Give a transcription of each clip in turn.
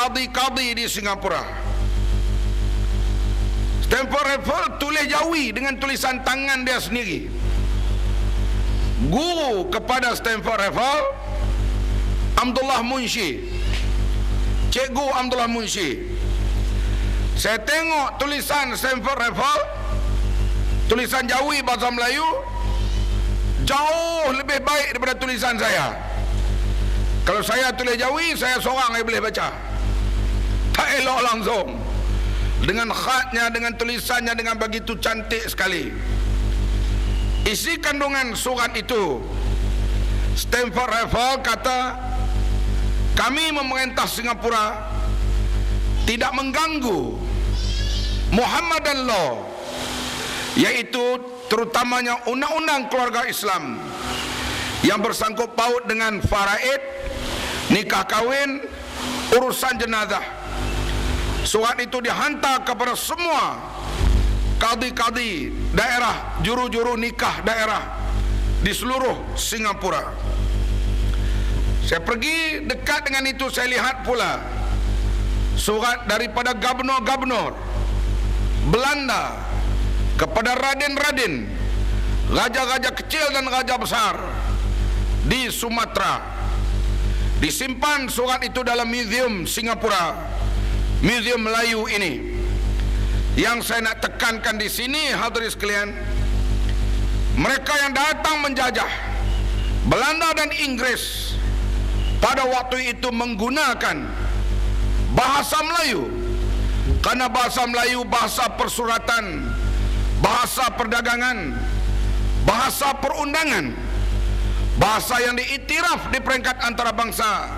kadi-kadi di Singapura. Stanford Raffles tulis Jawi dengan tulisan tangan dia sendiri. Guru kepada Stanford Raffles, Abdullah Munshi, Cikgu Abdullah Munshi. Saya tengok tulisan Stanford Raffles, tulisan Jawi bahasa Melayu jauh lebih baik daripada tulisan saya. Kalau saya tulis Jawi, saya seorang yang boleh baca, tak elok langsung. Dengan khatnya, dengan tulisannya, dengan begitu cantik sekali. Isi kandungan surat itu, Stanford Raffles kata, kami memerintah Singapura tidak mengganggu Muhammadan Law, yaitu terutamanya undang-undang keluarga Islam yang bersangkut paut dengan faraid, nikah kahwin, urusan jenazah. Surat itu dihantar kepada semua kadi-kadi daerah, juru-juru nikah daerah di seluruh Singapura. Saya pergi dekat dengan itu, saya lihat pula surat daripada gubernur-gubernur Belanda kepada raden-raden, raja-raja kecil dan raja besar di Sumatera. Disimpan surat itu dalam museum Singapura, museum Melayu ini. Yang saya nak tekankan di sini, hadirin sekalian, mereka yang datang menjajah Belanda dan Inggris pada waktu itu menggunakan bahasa Melayu, karena bahasa Melayu bahasa persuratan, bahasa perdagangan, bahasa perundangan, bahasa yang diiktiraf di peringkat antarabangsa,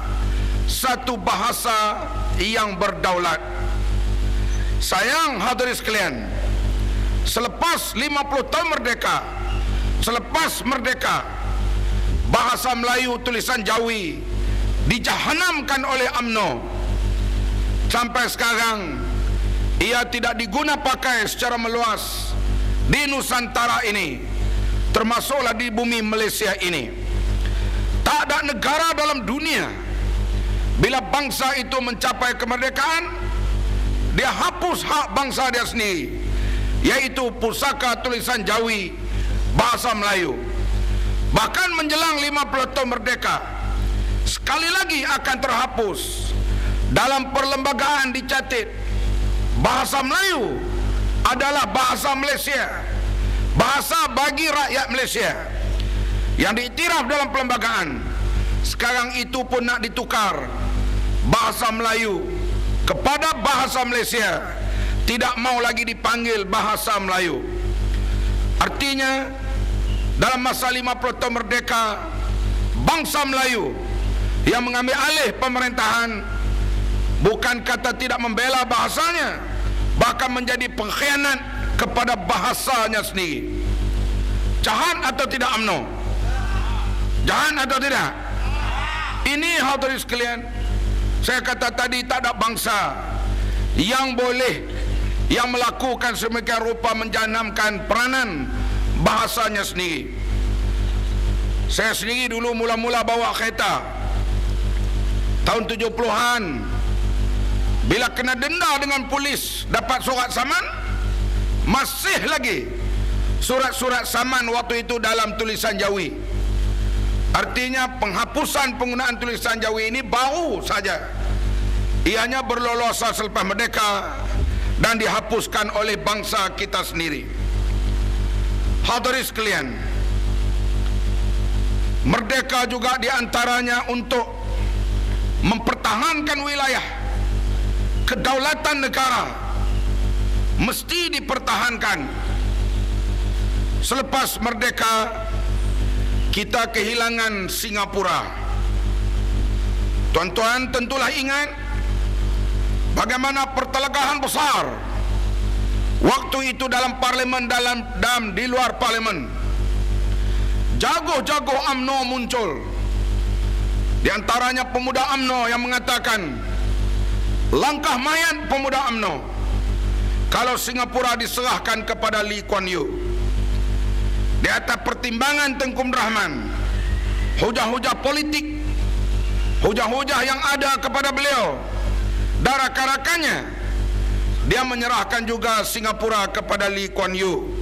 satu bahasa yang berdaulat. Sayang hadirin sekalian, selepas 50 tahun merdeka, selepas merdeka, bahasa Melayu tulisan Jawi dijahanamkan oleh UMNO. Sampai sekarang ia tidak diguna pakai secara meluas di Nusantara ini, termasuklah di bumi Malaysia ini. Tak ada negara dalam dunia bila bangsa itu mencapai kemerdekaan, dia hapus hak bangsa dia sendiri, yaitu pusaka tulisan Jawi bahasa Melayu. Bahkan menjelang 50 tahun merdeka, sekali lagi akan terhapus. Dalam perlembagaan dicatat, bahasa Melayu adalah bahasa Malaysia, bahasa bagi rakyat Malaysia yang diiktiraf dalam perlembagaan. Sekarang itu pun nak ditukar, bahasa Melayu kepada bahasa Malaysia, tidak mau lagi dipanggil bahasa Melayu. Artinya dalam masa 50 tahun merdeka, bangsa Melayu yang mengambil alih pemerintahan bukan kata tidak membela bahasanya, bahkan menjadi pengkhianat kepada bahasanya sendiri. Jahat atau tidak UMNO? Jahat atau tidak? Ini hadirin sekalian, saya kata tadi, tak ada bangsa yang boleh, yang melakukan semikian rupa menjanamkan peranan bahasanya sendiri. Saya sendiri dulu mula-mula bawa kereta tahun 70-an, bila kena denda dengan polis, dapat surat saman, masih lagi surat-surat saman waktu itu dalam tulisan Jawi. Artinya penghapusan penggunaan tulisan Jawi ini baru saja, ianya berlolosan selepas merdeka dan dihapuskan oleh bangsa kita sendiri. Hadirin sekalian, merdeka juga diantaranya untuk mempertahankan wilayah, kedaulatan negara mesti dipertahankan. Selepas merdeka, kita kehilangan Singapura. Tuan-tuan tentulah ingat bagaimana pertelagahan besar waktu itu dalam parlimen, di luar parlimen. Jago-jago UMNO muncul. Di antaranya pemuda UMNO yang mengatakan, langkah mayat pemuda UMNO kalau Singapura diserahkan kepada Lee Kuan Yew. Di atas pertimbangan Tengku Rahman, hujah-hujah politik, hujah-hujah yang ada kepada beliau antara rakan-rakannya, dia menyerahkan juga Singapura kepada Lee Kuan Yew.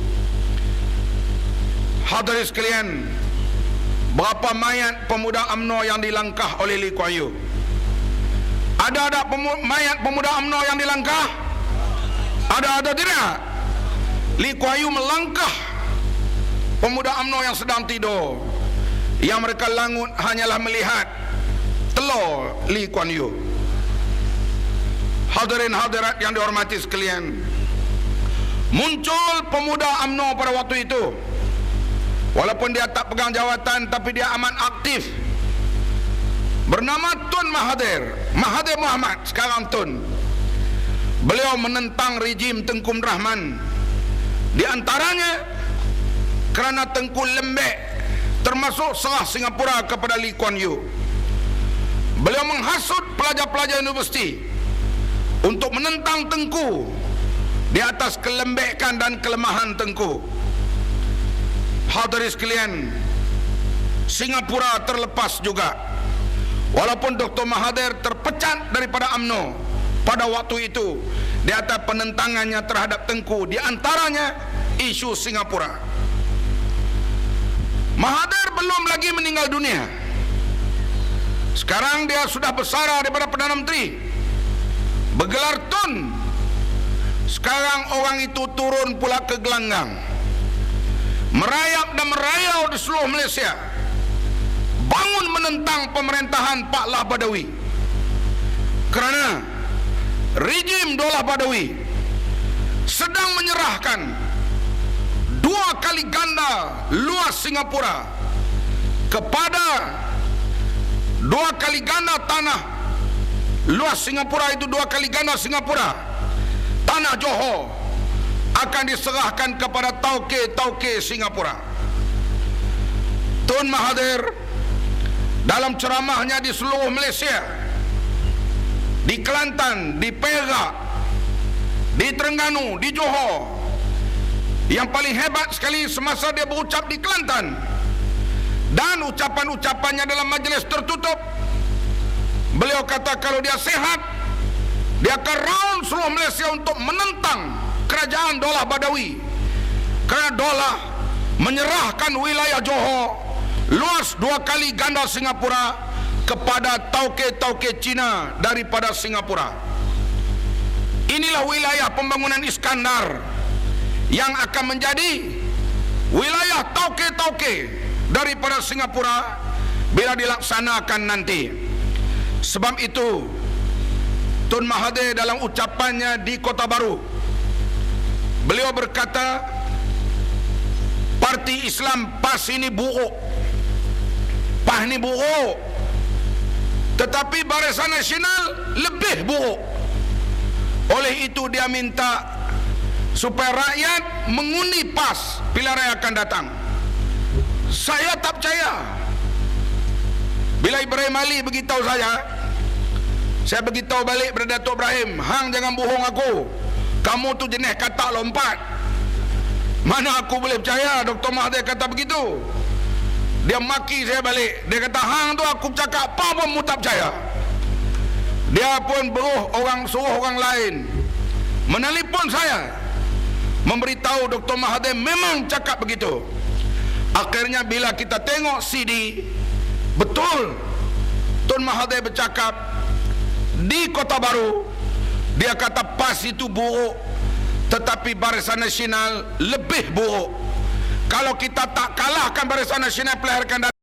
Hadirin sekalian, berapa mayat pemuda UMNO yang dilangkah oleh Lee Kuan Yew? Ada mayat pemuda UMNO yang dilangkah? Ada tidak? Lee Kuan Yew melangkah pemuda UMNO yang sedang tidur. Yang mereka langut hanyalah melihat telur Lee Kuan Yew. Hadirin hadirat yang dihormati sekalian, muncul pemuda UMNO pada waktu itu. Walaupun dia tak pegang jawatan, tapi dia amat aktif. Bernama Tun Mahathir Mohamad, sekarang Tun. Beliau menentang rejim Tengku Rahman. Di antaranya kerana Tengku lembek, termasuk serah Singapura kepada Lee Kuan Yew. Beliau menghasut pelajar-pelajar universiti untuk menentang Tengku di atas kelembekan dan kelemahan Tengku. Hadirin sekalian, Singapura terlepas juga. Walaupun Dr. Mahathir terpecat daripada UMNO pada waktu itu di atas penentangannya terhadap Tengku, di antaranya isu Singapura. Mahathir belum lagi meninggal dunia. Sekarang dia sudah bersara daripada Perdana Menteri, bergelar Tun. Sekarang orang itu turun pula ke gelanggang, merayap dan merayau di seluruh Malaysia, bangun menentang pemerintahan Pak Lah Badawi. Kerana rejim Daulah Badawi sedang menyerahkan 2 kali ganda luas Singapura kepada 2 kali ganda tanah luas Singapura. Itu 2 kali ganda Singapura, tanah Johor akan diserahkan kepada tauke-tauke Singapura. Tun Mahathir dalam ceramahnya di seluruh Malaysia, di Kelantan, di Perak, di Terengganu, di Johor, yang paling hebat sekali semasa dia berucap di Kelantan, dan ucapan-ucapannya dalam majlis tertutup, beliau kata kalau dia sehat, dia akan round seluruh Malaysia untuk menentang kerajaan Daulah Badawi, kerana Daulah menyerahkan wilayah Johor luas 2 kali ganda Singapura kepada tauke-tauke Cina daripada Singapura. Inilah wilayah pembangunan Iskandar yang akan menjadi wilayah tauke-tauke daripada Singapura bila dilaksanakan nanti. Sebab itu Tun Mahathir dalam ucapannya di Kota Baru, beliau berkata parti Islam PAS ini buruk, PAS ini buruk, tetapi Barisan Nasional lebih buruk. Oleh itu dia minta supaya rakyat mengundi PAS pilihan raya akan datang. Saya tak percaya. Bila Ibrahim Ali beritahu saya beritahu balik kepada Datuk Ibrahim, hang jangan bohong aku, kamu tu jenis katak lompat. Mana aku boleh percaya Dr. Mahathir kata begitu. Dia maki saya balik, dia kata hang tu aku cakap apa pun mu tak percaya. Dia pun suruh orang lain menelpon saya, memberitahu Dr. Mahathir memang cakap begitu. Akhirnya bila kita tengok CD, betul Tun Mahathir bercakap di Kota Baru. Dia kata PAS itu buruk, tetapi Barisan Nasional lebih buruk. Kalau kita tak kalahkan Barisan Nasional pilihan akan datang,